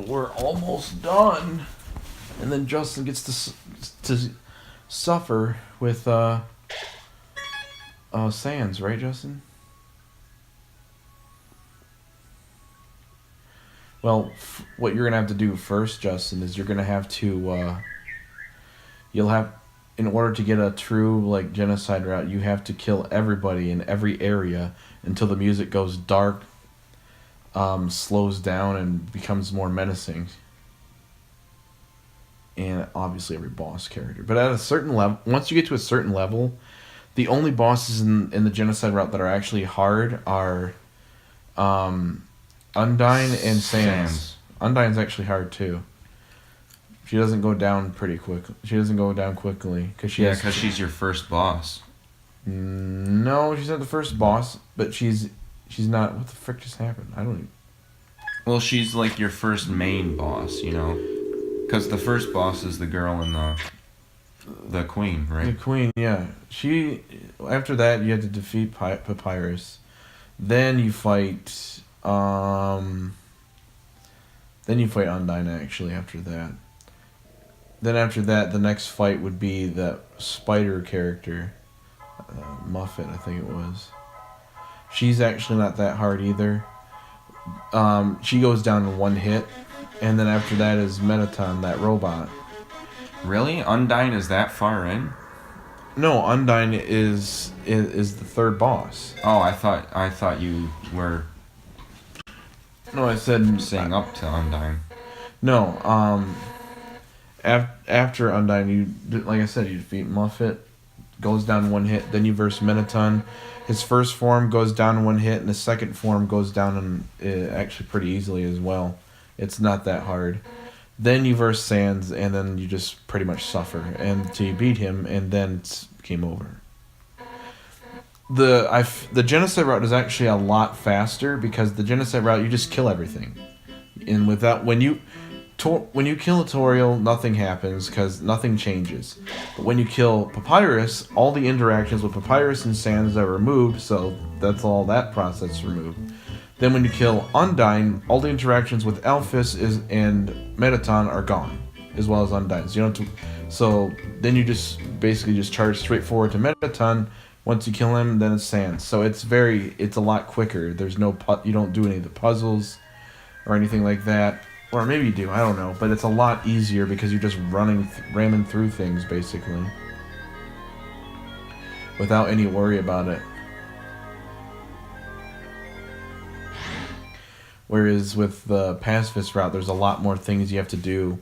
we're almost done. And then Justin gets to suffer with Sans, right, Justin? Well, what you're gonna have to do first, Justin, is you're gonna have to you'll have, in order to get a true like genocide route, you have to kill everybody in every area until the music goes dark, slows down, and becomes more menacing. And obviously every boss character. But at a certain level, once you get to a certain level, the only bosses in the genocide route that are actually hard are Undyne and Sans. Undyne's actually hard too. She doesn't go down pretty quick. She doesn't go down quickly because she's your first boss. No, she's not the first boss, but she's not. What the frick just happened? I don't even... Well, she's like your first main boss, you know, because the first boss is the girl in the queen, right? The queen, yeah. She. After that, you have to defeat Papyrus. Then you fight. Then you fight Undyne. Actually, after that. Then after that, the next fight would be the spider character, Muffet, I think it was. She's actually not that hard either. She goes down in one hit, and then after that is Metaton, that robot. Really? Undyne is that far in? No, Undyne is the third boss. Oh, I thought you were. No, I said saying up to Undyne. No, after Undyne, you, like I said, you defeat Muffet, goes down one hit. Then you verse Metaton. His first form goes down in one hit, and his second form goes down actually pretty easily as well. It's not that hard. Then you verse Sans, and then you just pretty much suffer until you beat him, and then it's game over. The genocide route is actually a lot faster because the genocide route you just kill everything, and without when you kill a Toriel, nothing happens because nothing changes. But when you kill Papyrus, all the interactions with Papyrus and Sans are removed, so that's all that process removed. Then when you kill Undyne, all the interactions with Alphys and Metaton are gone, as well as Undyne. So you don't have to, so then you just basically just charge straight forward to Metaton. Once you kill him, then it's Sans. So it's a lot quicker. There's no you don't do any of the puzzles or anything like that. Or maybe you do, I don't know. But it's a lot easier because you're just ramming through things, basically. Without any worry about it. Whereas with the pacifist route, there's a lot more things you have to do.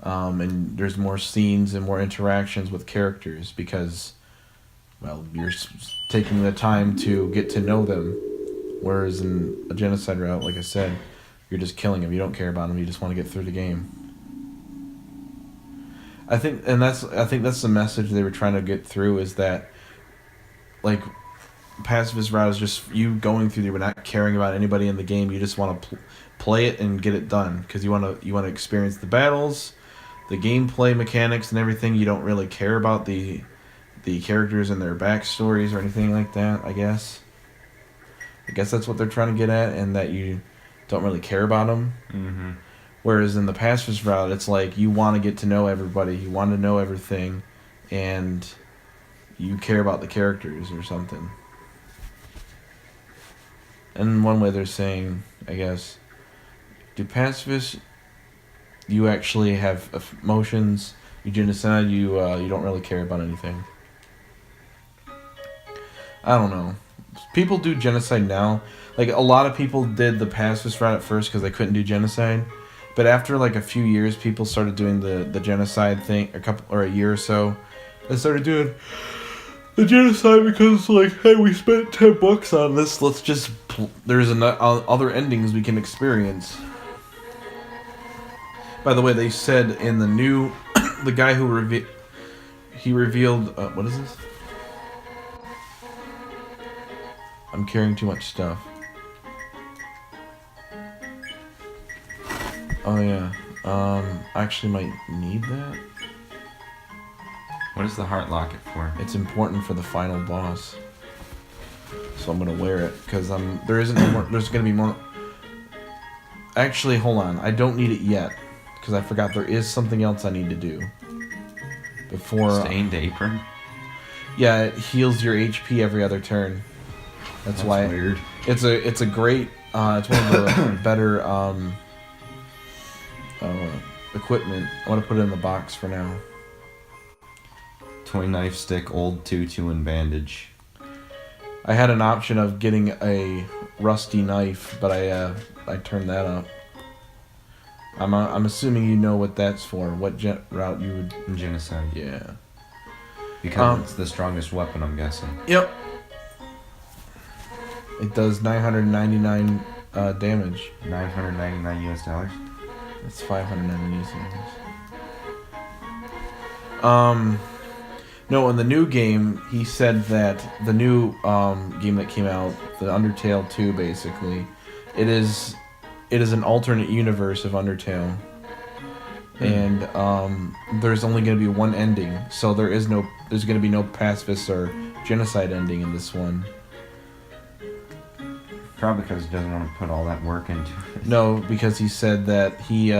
And there's more scenes and more interactions with characters because, well, you're taking the time to get to know them. Whereas in a genocide route, like I said, you're just killing them. You don't care about them. You just want to get through the game. I think that's the message they were trying to get through is that, like, pacifist route is just you going through there, but not caring about anybody in the game. You just want to play it and get it done because you want to experience the battles, the gameplay mechanics, and everything. You don't really care about the characters and their backstories or anything like that. I guess that's what they're trying to get at, and that you don't really care about them. Mm-hmm. Whereas in the pacifist route, it's like you want to get to know everybody, you want to know everything, and you care about the characters or something. And one way they're saying, I guess, do pacifists, you actually have emotions. You genocide, you don't really care about anything. I don't know. People do genocide now. Like, a lot of people did the pacifist route at first because they couldn't do genocide. But after, like, a few years, people started doing the genocide thing, a year or so. They started doing the genocide because, like, hey, we spent $10 on this, let's just... There's other endings we can experience. By the way, they said in the new... the guy who revealed... what is this? I'm carrying too much stuff. Oh yeah. I actually might need that. What is the heart locket for? It's important for the final boss. So I'm gonna wear it because there's gonna be more. Actually, hold on. I don't need it yet because I forgot there is something else I need to do before. Stained apron. Yeah, it heals your HP every other turn. That's why weird. It's a great. It's one of the better equipment. I want to put it in the box for now. Toy knife stick, old tutu, and bandage. I had an option of getting a rusty knife, but I turned that up. I'm assuming you know what that's for. What route you would? Genocide. Yeah. Because it's the strongest weapon, I'm guessing. Yep. It does 999 damage. 999 US dollars. That's 590 US. No, in the new game, he said that the new game that came out, the Undertale 2, basically, it is an alternate universe of Undertale, and there's only going to be one ending, so there's going to be no pacifist or genocide ending in this one. Probably because he doesn't want to put all that work into it. No, because he said that he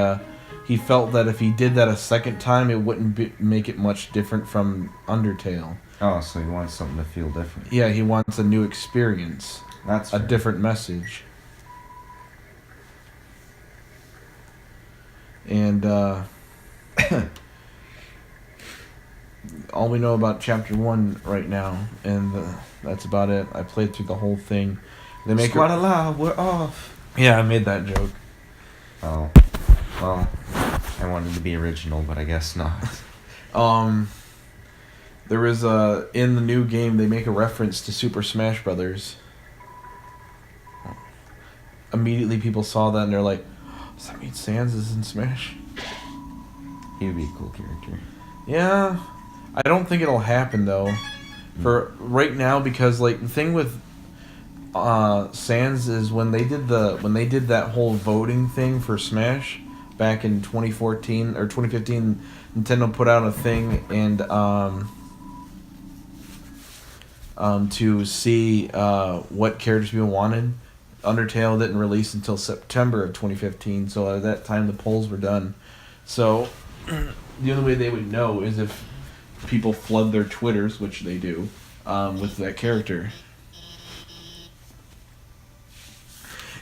felt that if he did that a second time, it wouldn't make it much different from Undertale. Oh, so he wants something to feel different. Yeah, he wants a new experience. That's a fair. different message. And all we know about Chapter 1 right now, and that's about it. I played through the whole thing. They make Squad we're off. Yeah, I made that joke. Oh, well, I wanted to be original, but I guess not. There is in the new game they make a reference to Super Smash Brothers. Immediately people saw that and they're like, does that mean Sans is in Smash? He would be a cool character. Yeah, I don't think it'll happen though. For right now, because like the thing with Sans is when they did that whole voting thing for Smash back in 2014 or 2015, Nintendo put out a thing and to see what characters people wanted. Undertale didn't release until September of 2015, so at that time the polls were done. So the only way they would know is if people flood their Twitters, which they do, with that character.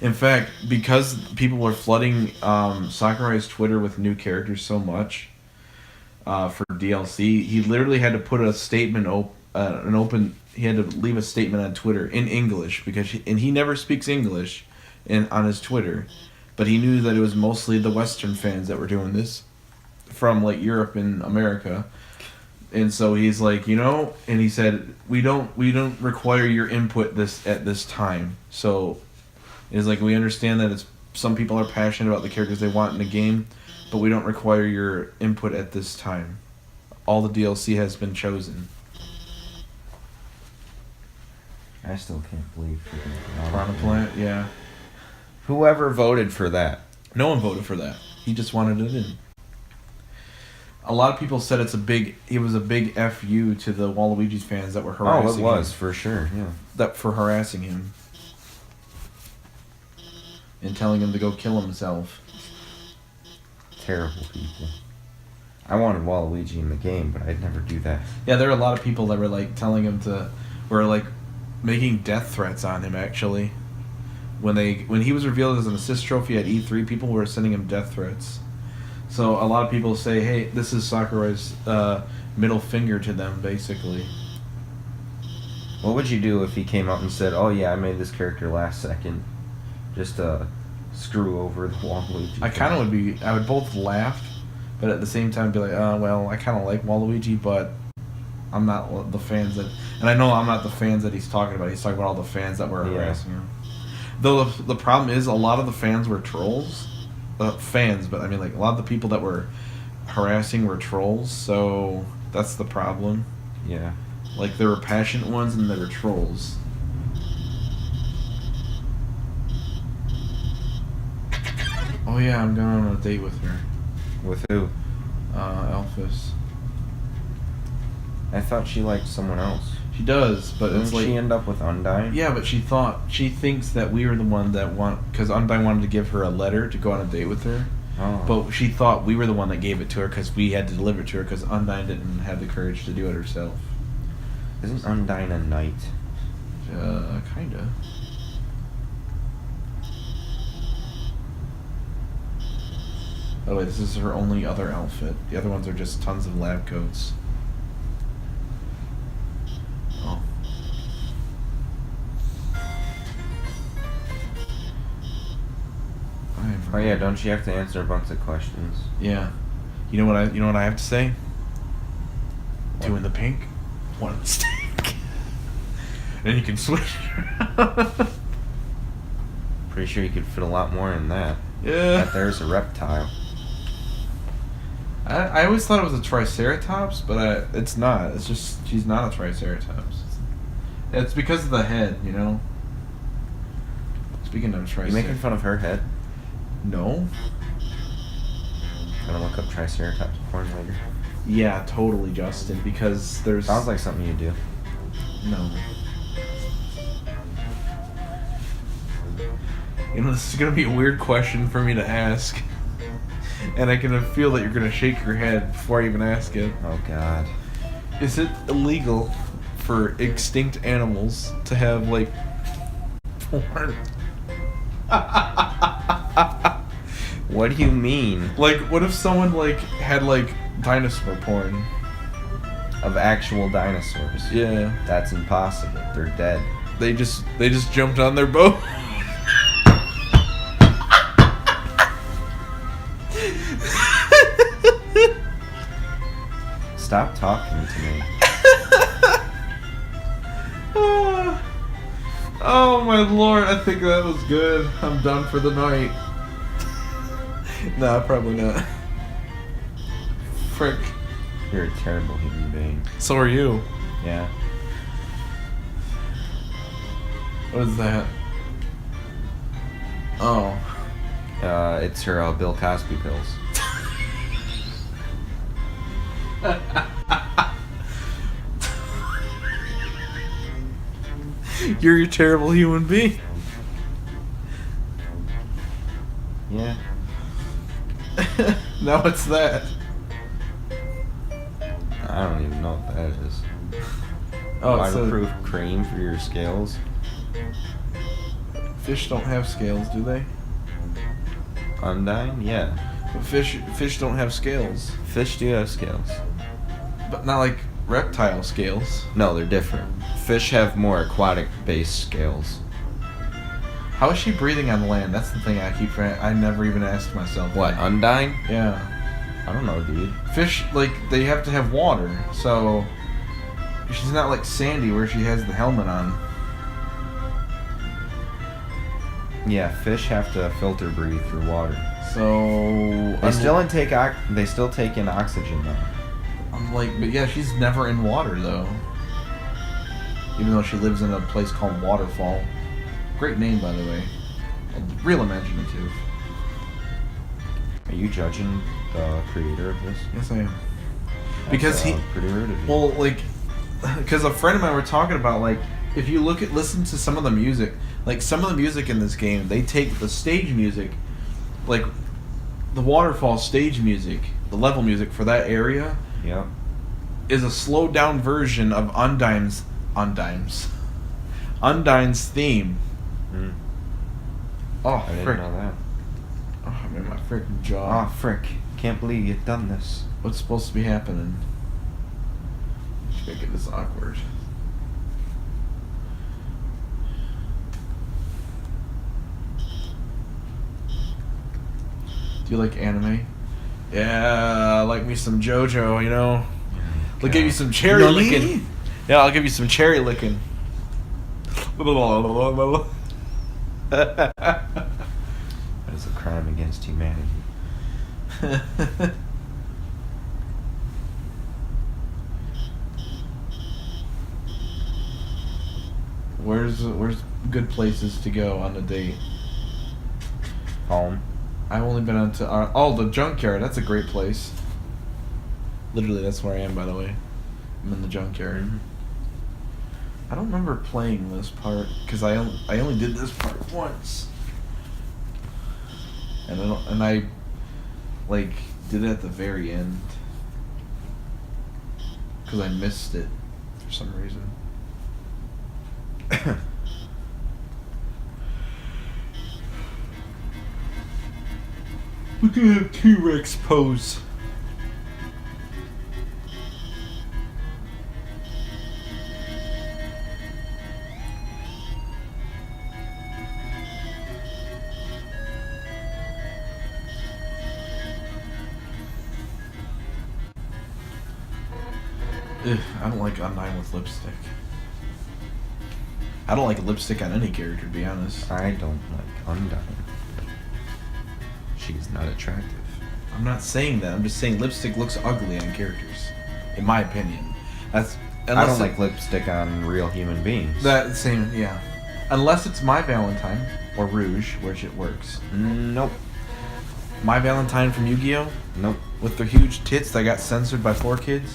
In fact, because people were flooding Sakurai's Twitter with new characters so much for DLC, he literally had to put a statement he had to leave a statement on Twitter in English because he never speaks English on his Twitter, but he knew that it was mostly the Western fans that were doing this from like Europe and America. And so he's like, and he said, we don't require your input at this time. So it's like, we understand that some people are passionate about the characters they want in the game, but we don't require your input at this time. All the DLC has been chosen. I still can't believe Piranha Plant, yeah. Whoever voted for that. No one voted for that. He just wanted it in. A lot of people said it was a big FU to the Waluigi fans that were harassing him. Oh, it was, for sure, yeah. For harassing him. And telling him to go kill himself. Terrible people. I wanted Waluigi in the game, but I'd never do that. Yeah, there were a lot of people that were like telling him were like making death threats on him actually. When he was revealed as an assist trophy at E3, people were sending him death threats. So a lot of people say, hey, this is Sakurai's middle finger to them, basically. What would you do if he came out and said, oh yeah, I made this character last second, just to screw over the Waluigi? I would both laugh, but at the same time be like, well, I kind of like Waluigi, but I'm not the fans that... And I know I'm not the fans that he's talking about. He's talking about all the fans that were harassing him. Though the problem is, a lot of the fans were trolls. Fans, but I mean, like, a lot of the people that were harassing were trolls, so that's the problem. Yeah. Like, there were passionate ones and there were trolls. Oh yeah, I'm going on a date with her. With who? Elphys. I thought she liked someone else. She does, but Didn't it's like she end up with Undyne? yeah, but she thinks that we were the one that because Undyne wanted to give her a letter to go on a date with her. Oh. But she thought we were the one that gave it to her because we had to deliver it to her because Undyne didn't have the courage to do it herself. Isn't Undyne a knight? Kinda. By the way, this is her only other outfit. The other ones are just tons of lab coats. Oh. Oh yeah, don't you have to answer a bunch of questions? Yeah. You know what I have to say? What? Two in the pink, one in the stink. And you can switch. Pretty sure you could fit a lot more in that. Yeah. That there's a reptile. I always thought it was a triceratops, but it's not. It's just she's not a triceratops. It's because of the head, you know. Speaking of triceratops, You making fun of her head? No. Gonna look up triceratops porn later. Yeah, totally, Justin. Because there's Sounds like something you do. no. You know, this is gonna be a weird question for me to ask, and I can feel that you're gonna shake your head before I even ask it. Oh God. Is it illegal for extinct animals to have like porn? What do you mean? Like, what if someone like had like dinosaur porn? Of actual dinosaurs? Yeah, That's impossible. They're dead. they just jumped on their boat. Stop talking to me. Oh my lord, I think that was good. I'm done for the night. Nah, probably not. Frick. You're a terrible human being. So are you. Yeah. What is that? Oh. It's her Bill Cosby pills. You're a terrible human being. Yeah. Now what's that? I don't even know what that is. Oh, it's Waterproof cream for your scales. fish don't have scales, do they? Undyne? Yeah. But fish don't have scales. Fish do have scales. But not like reptile scales. No, they're different. Fish have more aquatic-based scales. How is she breathing on land? That's the thing I never even asked myself. What, Undyne? Yeah. I don't know, dude. Fish, like, they have to have water, so she's not like Sandy where she has the helmet on. Yeah, fish have to filter breathe through water. So They still take in oxygen though. I'm like, but yeah, she's never in water though. Even though she lives in a place called Waterfall. Great name, by the way. Real imaginative. Are you judging the creator of this? Yes, I am. That's, Because he, pretty rude of you. well, like, because a friend of mine were talking about, like, if you listen to some of the music, like, some of the music in this game, they take the stage music, like, the Waterfall stage music, the level music for that area, Yep. is a slowed down version of Undyne's theme. Mm. Oh, I didn't frick. know that. Oh, I'm in my freaking jaw. Oh, frick. Can't believe you've done this. What's supposed to be happening? Should make it this awkward. Do you like anime? Yeah, I like me some JoJo, you know? I'll give you some cherry Nani? licking. Yeah, I'll give you some cherry licking. That is a crime against humanity. Where's good places to go on a date? Home. I've only been on to the junkyard. That's a great place. Literally, that's where I am, by the way. I'm in the junkyard. I don't remember playing this part because I only did this part once, and I like did it at the very end because I missed it for some reason. Look at that T-Rex pose. Ugh, I don't like Undyne with lipstick. I don't like lipstick on any character, to be honest. I don't like Undyne. She's not attractive. I'm not saying that. I'm just saying lipstick looks ugly on characters, in my opinion. That's I don't like lipstick on real human beings. that same. Yeah, unless it's My Valentine or Rouge, which it works. Nope. My Valentine from Yu-Gi-Oh! Nope. With their huge tits that got censored by 4Kids.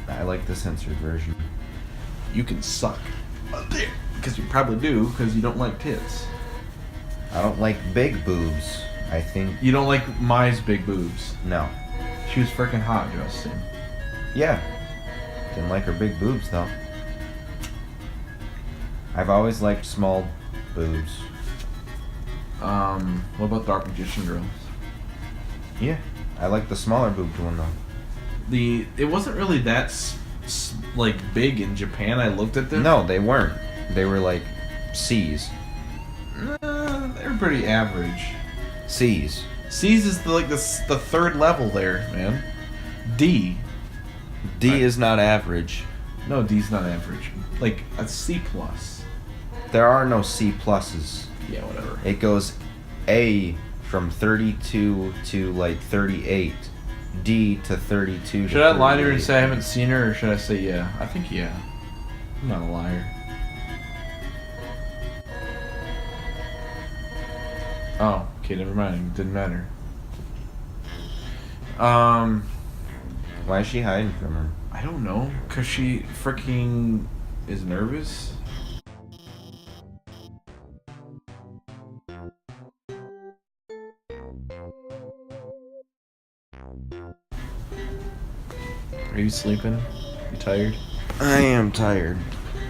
I like the censored version. You can suck. Because you probably do, because you don't like tits. I don't like big boobs. I think... You don't like Mai's big boobs. No. She was freaking hot, Justin. Yeah. Didn't like her big boobs, though. I've always liked small boobs. What about Dark Magician Girls? Yeah. I like the smaller boobed one, though. It wasn't really that like big in Japan. I looked at them. No, they weren't. They were like C's. They were pretty average. C's. C's is the third level there, man. D. D is not average. No, D's not average. Like a C plus. There are no C pluses. Yeah, whatever. It goes A from 32 to like 38. D to 32 Should to I lie to her and 38. say I haven't seen her, or should I say yeah? I think yeah. I'm not a liar. Oh, okay, never mind. Didn't matter. Why is she hiding from her? I don't know, cause she freaking is nervous. Are you sleeping? You tired? I am tired.